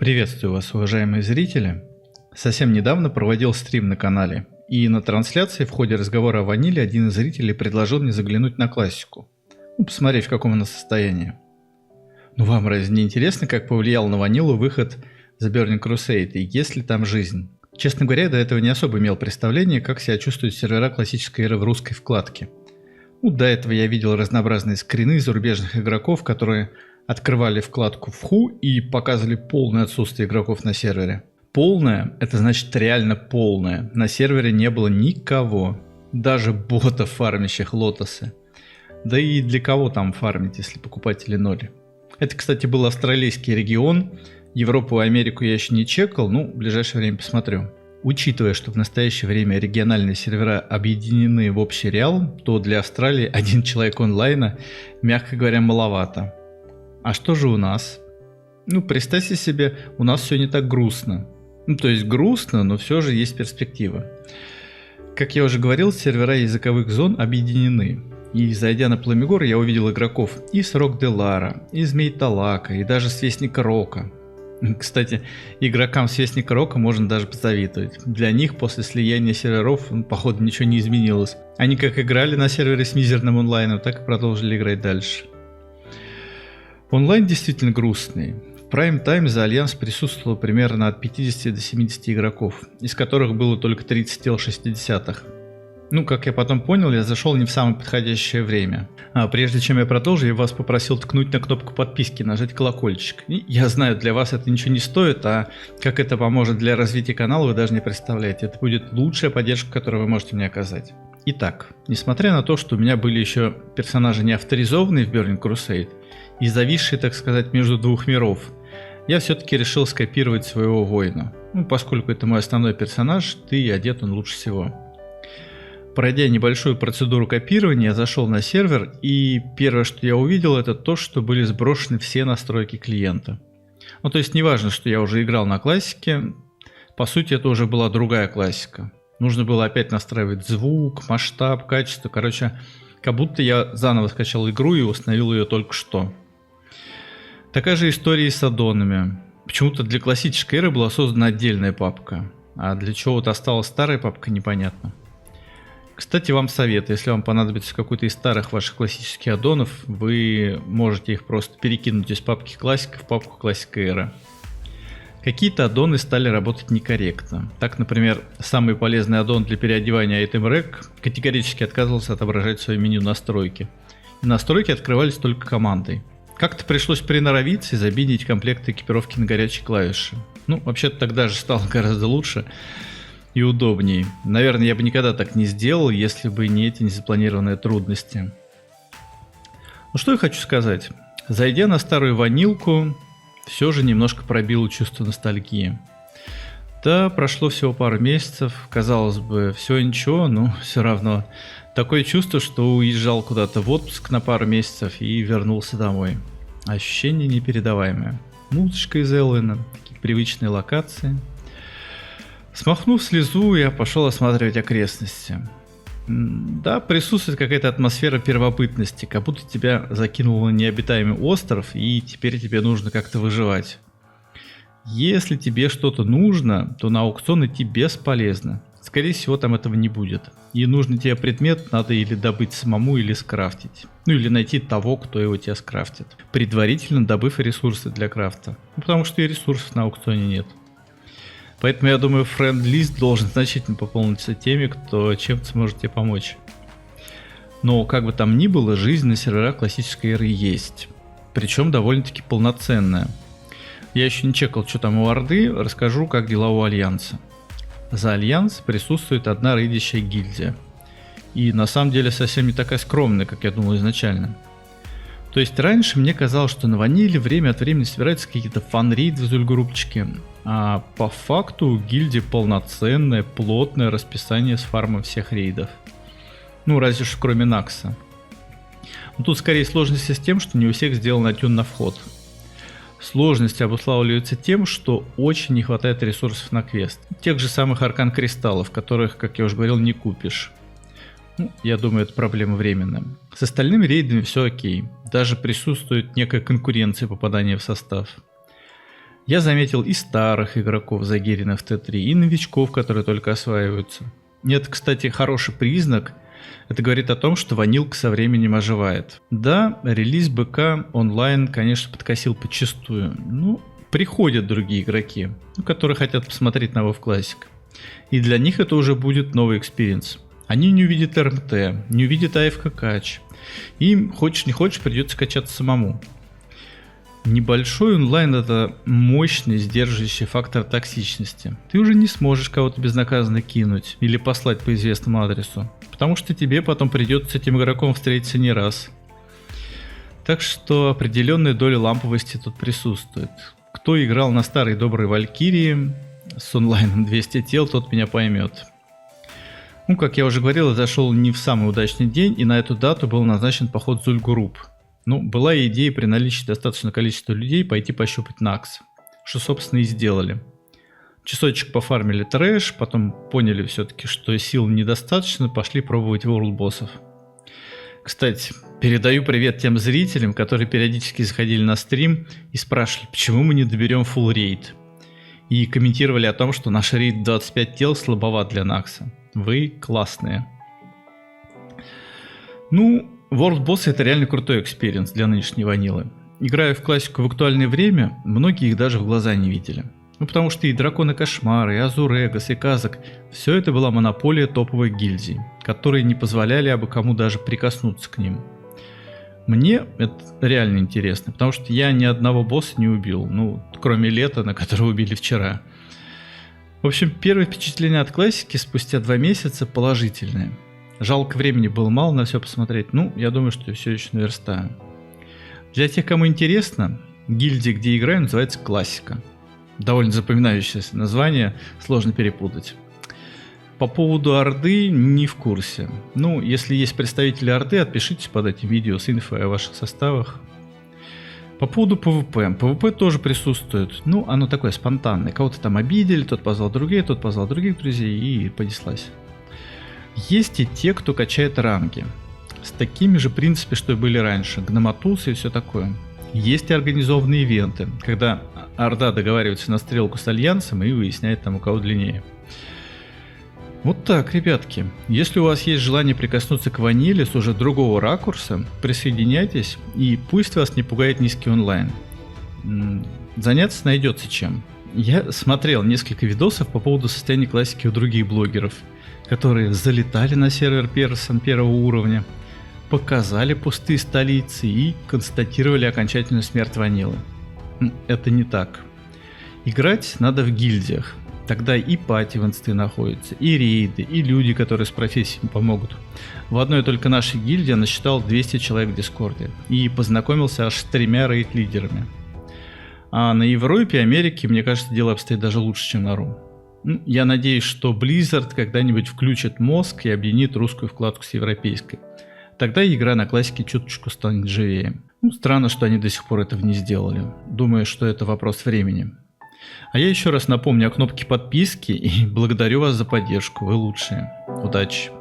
Приветствую вас, уважаемые зрители. Совсем недавно проводил стрим на канале, и на трансляции в ходе разговора о ванили один из зрителей предложил мне заглянуть на классику. Посмотреть, в каком она состоянии. Вам разве не интересно, как повлиял на ванилу выход The Burning Crusade и есть ли там жизнь? Честно говоря, я до этого не особо имел представление, как себя чувствуют сервера классической эры в русской вкладке. До этого я видел разнообразные скрины зарубежных игроков, которые открывали вкладку в Who и показывали полное отсутствие игроков на сервере. Полное – это значит реально полное. На сервере не было никого. Даже ботов, фармящих лотосы. Да и для кого там фармить, если покупатели ноль? Это, кстати, был австралийский регион. Европу и Америку я еще не чекал, в ближайшее время посмотрю. Учитывая, что в настоящее время региональные сервера объединены в общий реал, то для Австралии один человек онлайна, мягко говоря, маловато. А что же у нас? Представьте себе, у нас все не так грустно. То есть грустно, но все же есть перспектива. Как я уже говорил, сервера языковых зон объединены. И зайдя на Пламегор, я увидел игроков и с Рок-де-Лара, и с Мейталака, и даже с Вестника Рока. Кстати, игрокам с Вестника Рока можно даже позавидовать. Для них после слияния серверов, походу, ничего не изменилось. Они как играли на сервере с мизерным онлайном, так и продолжили играть дальше. Онлайн действительно грустный. В прайм-тайм за Альянс присутствовало примерно от 50 до 70 игроков, из которых было только 30 тел 60-х. Как я потом понял, я зашел не в самое подходящее время. Прежде чем я продолжу, я вас попросил ткнуть на кнопку подписки, нажать колокольчик. И я знаю, для вас это ничего не стоит, а как это поможет для развития канала, вы даже не представляете. Это будет лучшая поддержка, которую вы можете мне оказать. Итак, несмотря на то, что у меня были еще персонажи не авторизованные в Burning Crusade и зависшие, так сказать, между двух миров, я все-таки решил скопировать своего воина. Поскольку это мой основной персонаж, да и одет он лучше всего. Пройдя небольшую процедуру копирования, я зашел на сервер, и первое, что я увидел, это то, что были сброшены все настройки клиента. То есть не важно, что я уже играл на классике, по сути это уже была другая классика. Нужно было опять настраивать звук, масштаб, качество, как будто я заново скачал игру и установил ее только что. Такая же история и с аддонами. Почему-то для классической эры была создана отдельная папка, а для чего-то осталась старая папка, непонятно. Кстати, вам совет, если вам понадобится какой-то из старых ваших классических аддонов, вы можете их просто перекинуть из папки классика в папку классика эры. Какие-то аддоны стали работать некорректно. Так, например, самый полезный аддон для переодевания Item Rack категорически отказывался отображать в своем меню настройки. И настройки открывались только командой. Как-то пришлось приноровиться и забинить комплект экипировки на горячие клавиши. Вообще-то тогда же стало гораздо лучше и удобнее. Наверное, я бы никогда так не сделал, если бы не эти незапланированные трудности. Что я хочу сказать. Зайдя на старую ванилку, все же немножко пробило чувство ностальгии. Да, прошло всего пару месяцев, казалось бы, все ничего, но все равно. Такое чувство, что уезжал куда-то в отпуск на пару месяцев и вернулся домой. Ощущение непередаваемое. Музычка из Элвина, такие привычные локации. Смахнув слезу, я пошел осматривать окрестности. Да, присутствует какая-то атмосфера первобытности, как будто тебя закинуло на необитаемый остров, и теперь тебе нужно как-то выживать. Если тебе что-то нужно, то на аукцион идти бесполезно. Скорее всего, там этого не будет. И нужный тебе предмет надо или добыть самому, или скрафтить. Или найти того, кто его тебе скрафтит. Предварительно добыв ресурсы для крафта. Потому что и ресурсов на аукционе нет. Поэтому я думаю, френд-лист должен значительно пополниться теми, кто чем-то сможет тебе помочь. Но как бы там ни было, жизнь на серверах классической эры есть. Причем довольно-таки полноценная. Я еще не чекал, что там у Орды, расскажу, как дела у Альянса. За Альянс присутствует одна рейдящая гильдия. И на самом деле совсем не такая скромная, как я думал изначально. То есть раньше мне казалось, что на ваниле время от времени собираются какие-то фан-рейды в зульгруппчике. А по факту у гильдии полноценное, плотное расписание с фармом всех рейдов. Разве что кроме Накса. Тут скорее сложности с тем, что не у всех сделан атюн на вход. Сложности обуславливаются тем, что очень не хватает ресурсов на квест. Тех же самых аркан-кристаллов, которых, как я уже говорил, не купишь. Я думаю, это проблема временная. С остальными рейдами все окей. Даже присутствует некая конкуренция попадания в состав. Я заметил и старых игроков, загиренных в Т3, и новичков, которые только осваиваются. И это, кстати, хороший признак. Это говорит о том, что ванилка со временем оживает. Да, релиз БК онлайн, конечно, подкосил подчистую. Ну, приходят другие игроки, которые хотят посмотреть на WoW Classic. И для них это уже будет новый экспириенс. Они не увидят РМТ, не увидят АФК кач. Им, хочешь не хочешь, придется качаться самому. Небольшой онлайн — это мощный сдерживающий фактор токсичности. Ты уже не сможешь кого-то безнаказанно кинуть или послать по известному адресу, потому что тебе потом придется с этим игроком встретиться не раз. Так что определенная доля ламповости тут присутствует. Кто играл на старой доброй Валькирии с онлайном 200 тел, тот меня поймет. Ну, как я уже говорил, я зашел не в самый удачный день, и на эту дату был назначен поход Зульгуруп. Ну, была идея при наличии достаточного количества людей пойти пощупать Накс, что, собственно, и сделали. Часочек пофармили трэш, потом поняли все-таки, что сил недостаточно, пошли пробовать World боссов. Кстати, передаю привет тем зрителям, которые периодически заходили на стрим и спрашивали, почему мы не доберем full рейд. И комментировали о том, что наш рейд 25 тел слабоват для Накса. Вы классные. Ну, World Boss — это реально крутой экспириенс для нынешней ванилы. Играя в классику в актуальное время, многие их даже в глаза не видели. Ну потому что и Драконы Кошмара, и Азурегас, и Казак — все это была монополия топовых гильдий, которые не позволяли абы кому даже прикоснуться к ним. Мне это реально интересно, потому что я ни одного босса не убил, ну кроме Лета, на которого убили вчера. В общем, первое впечатление от классики спустя 2 месяца положительное. Жалко, времени было мало на все посмотреть, ну, я думаю, что все еще наверстаю. Для тех, кому интересно, гильдия, где играю, называется Классика. Довольно запоминающееся название, сложно перепутать. По поводу Орды не в курсе. Ну, если есть представители Орды, отпишитесь под этим видео с инфой о ваших составах. По поводу ПВП. ПВП тоже присутствует. Ну, оно такое спонтанное. Кого-то там обидели, тот позвал других друзей и понеслась. Есть и те, кто качает ранги. С такими же принципами, что и были раньше. Гноматулсы и все такое. Есть и организованные ивенты, когда Орда договаривается на стрелку с Альянсом и выясняет там, у кого длиннее. Вот так, ребятки. Если у вас есть желание прикоснуться к ваниле с уже другого ракурса, присоединяйтесь, и пусть вас не пугает низкий онлайн. Заняться найдется чем. Я смотрел несколько видосов по поводу состояния классики у других блогеров, которые залетали на сервер Персон 1 уровня, показали пустые столицы и констатировали окончательную смерть ванилы. Это не так. Играть надо в гильдиях. Тогда и пати в инсты находятся, и рейды, и люди, которые с профессией помогут. В одной только нашей гильдии я насчитал 200 человек в Дискорде и познакомился аж с 3 рейд-лидерами. А на Европе и Америке, мне кажется, дело обстоит даже лучше, чем на РУ. Я надеюсь, что Blizzard когда-нибудь включит мозг и объединит русскую вкладку с европейской. Тогда игра на классике чуточку станет живее. Странно, что они до сих пор этого не сделали. Думаю, что это вопрос времени. А я еще раз напомню о кнопке подписки и благодарю вас за поддержку. Вы лучшие. Удачи!